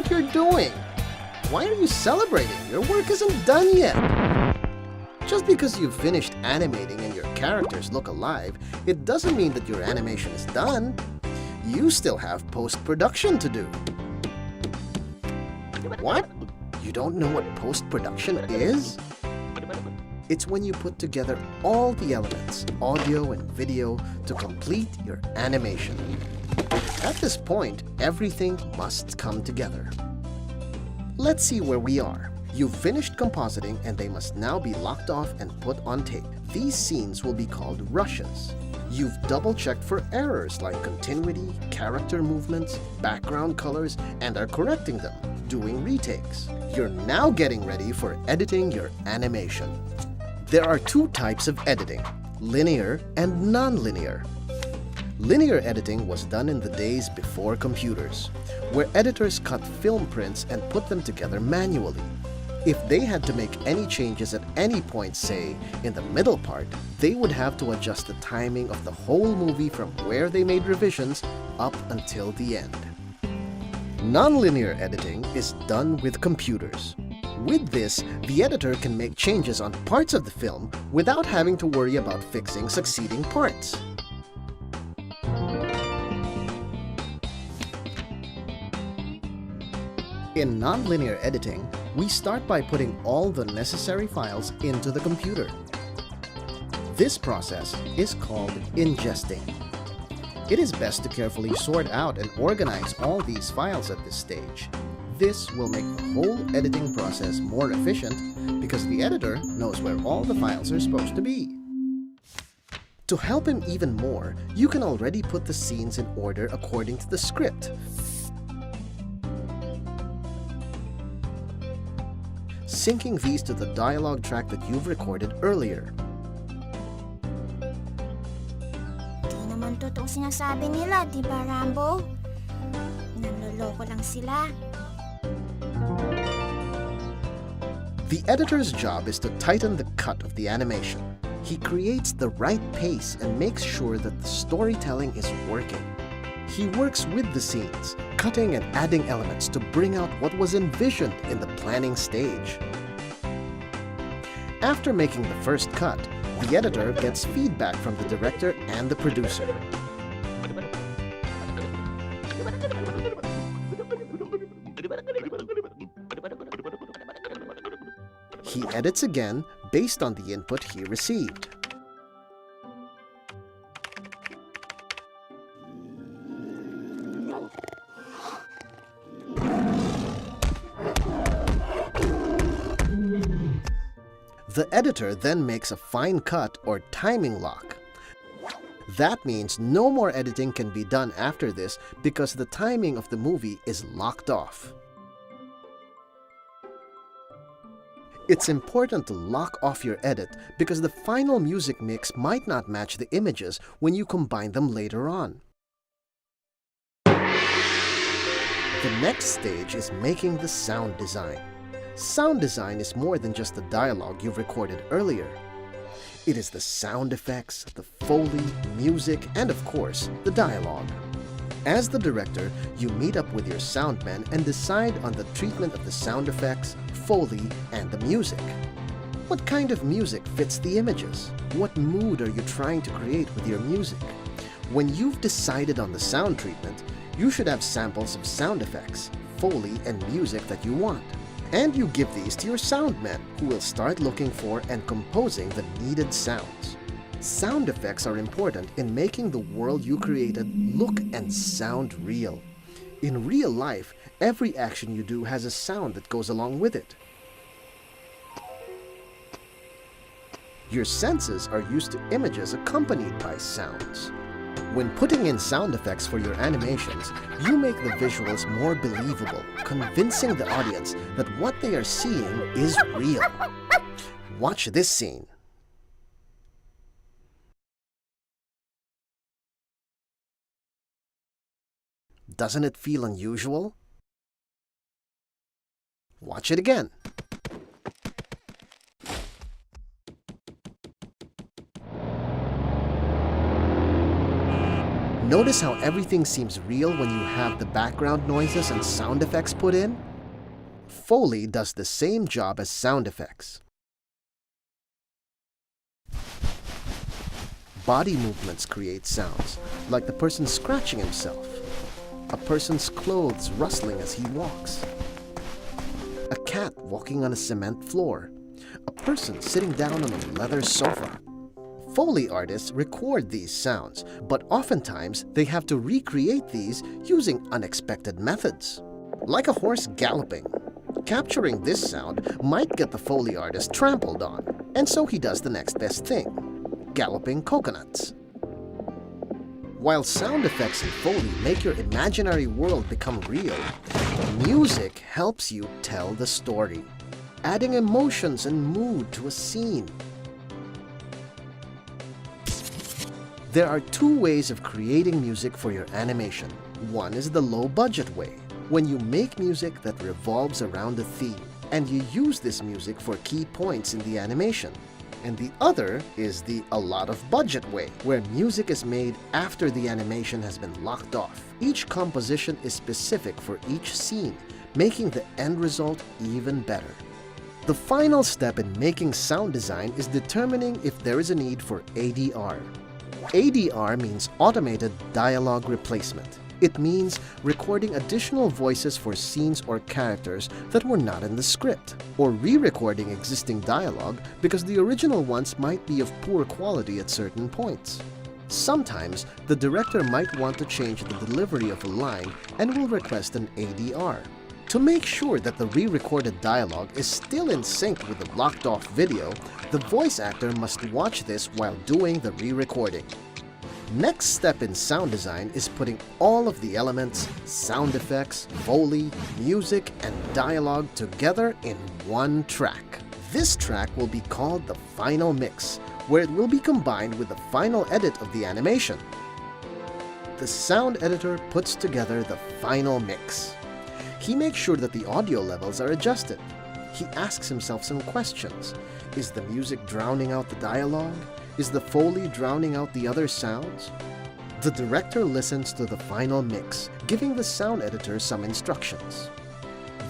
think you're doing? Why are you celebrating? Your work isn't done yet. Just because you've finished animating and your characters look alive, it doesn't mean that your animation is done. You still have post-production to do. What? You don't know what post-production is? It's when you put together all the elements, audio and video, to complete your animation. At this point, everything must come together. Let's see where we are. You've finished compositing and they must now be locked off and put on tape. These scenes will be called rushes. You've double-checked for errors like continuity, character movements, background colors, and are correcting them, doing retakes. You're now getting ready for editing your animation. There are two types of editing, linear and non-linear. Linear editing was done in the days before computers, where editors cut film prints and put them together manually. If they had to make any changes at any point, say, in the middle part, they would have to adjust the timing of the whole movie from where they made revisions up until the end. Non-linear editing is done with computers. With this, the editor can make changes on parts of the film without having to worry about fixing succeeding parts. In nonlinear editing, we start by putting all the necessary files into the computer. This process is called ingesting. It is best to carefully sort out and organize all these files at this stage. This will make the whole editing process more efficient because the editor knows where all the files are supposed to be. To help him even more, you can already put the scenes in order according to the script. Syncing these to the dialogue track that you've recorded earlier. Di naman totoong sinasabi nila, di ba, Rambo? Nanloloko lang sila. The editor's job is to tighten the cut of the animation. He creates the right pace and makes sure that the storytelling is working. He works with the scenes, cutting and adding elements to bring out what was envisioned in the planning stage. After making the first cut, the editor gets feedback from the director and the producer. He edits again based on the input he received. The editor then makes a fine cut or timing lock. That means no more editing can be done after this because the timing of the movie is locked off. It's important to lock off your edit because the final music mix might not match the images when you combine them later on. The next stage is making the sound design. Sound design is more than just the dialogue you've recorded earlier. It is the sound effects, the Foley, music, and of course, the dialogue. As the director, you meet up with your soundman and decide on the treatment of the sound effects, Foley, and the music. What kind of music fits the images? What mood are you trying to create with your music? When you've decided on the sound treatment, you should have samples of sound effects, Foley, and music that you want. And you give these to your soundman, who will start looking for and composing the needed sounds. Sound effects are important in making the world you created look and sound real. In real life, every action you do has a sound that goes along with it. Your senses are used to images accompanied by sounds. When putting in sound effects for your animations, you make the visuals more believable, convincing the audience that what they are seeing is real. Watch this scene. Doesn't it feel unusual? Watch it again. Notice how everything seems real when you have the background noises and sound effects put in? Foley does the same job as sound effects. Body movements create sounds, like the person scratching himself, a person's clothes rustling as he walks, a cat walking on a cement floor, a person sitting down on a leather sofa. Foley artists record these sounds, but oftentimes they have to recreate these using unexpected methods, like a horse galloping. Capturing this sound might get the Foley artist trampled on, and so he does the next best thing: galloping coconuts. While sound effects in Foley make your imaginary world become real, music helps you tell the story, adding emotions and mood to a scene. There are two ways of creating music for your animation. One is the low-budget way, when you make music that revolves around a theme, and you use this music for key points in the animation. And the other is the a lot of budget way, where music is made after the animation has been locked off. Each composition is specific for each scene, making the end result even better. The final step in making sound design is determining if there is a need for ADR. ADR means automated dialogue replacement. It means recording additional voices for scenes or characters that were not in the script, or re-recording existing dialogue because the original ones might be of poor quality at certain points. Sometimes, the director might want to change the delivery of a line and will request an ADR. To make sure that the re-recorded dialogue is still in sync with the locked-off video, the voice actor must watch this while doing the re-recording. Next step in sound design is putting all of the elements, sound effects, Foley, music, and dialogue together in one track. This track will be called the final mix, where it will be combined with the final edit of the animation. The sound editor puts together the final mix. He makes sure that the audio levels are adjusted. He asks himself some questions. Is the music drowning out the dialogue? Is the Foley drowning out the other sounds? The director listens to the final mix, giving the sound editor some instructions.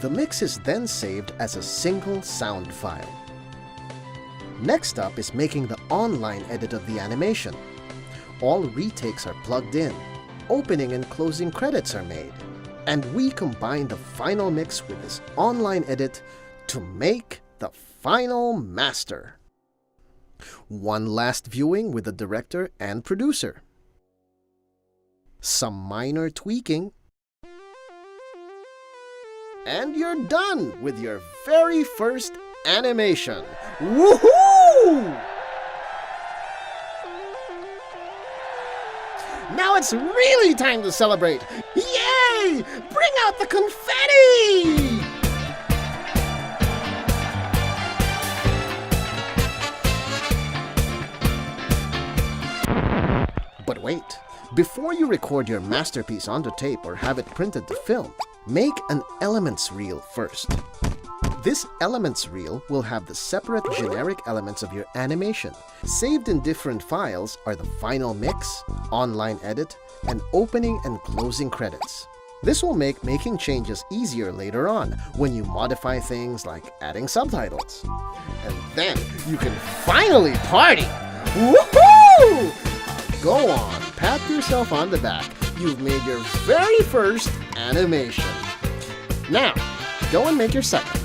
The mix is then saved as a single sound file. Next up is making the online edit of the animation. All retakes are plugged in. Opening and closing credits are made. And we combine the final mix with this online edit to make the final master. One last viewing with the director and producer. Some minor tweaking. And you're done with your very first animation. Woohoo! Now it's really time to celebrate. Yay! Bring out the confetti! But wait, before you record your masterpiece onto tape or have it printed to film, make an elements reel first. This elements reel will have the separate generic elements of your animation. Saved in different files are the final mix, online edit, and opening and closing credits. This will make making changes easier later on when you modify things like adding subtitles. And then you can finally party! Woohoo! Go on, pat yourself on the back. You've made your very first animation. Now, go and make your second.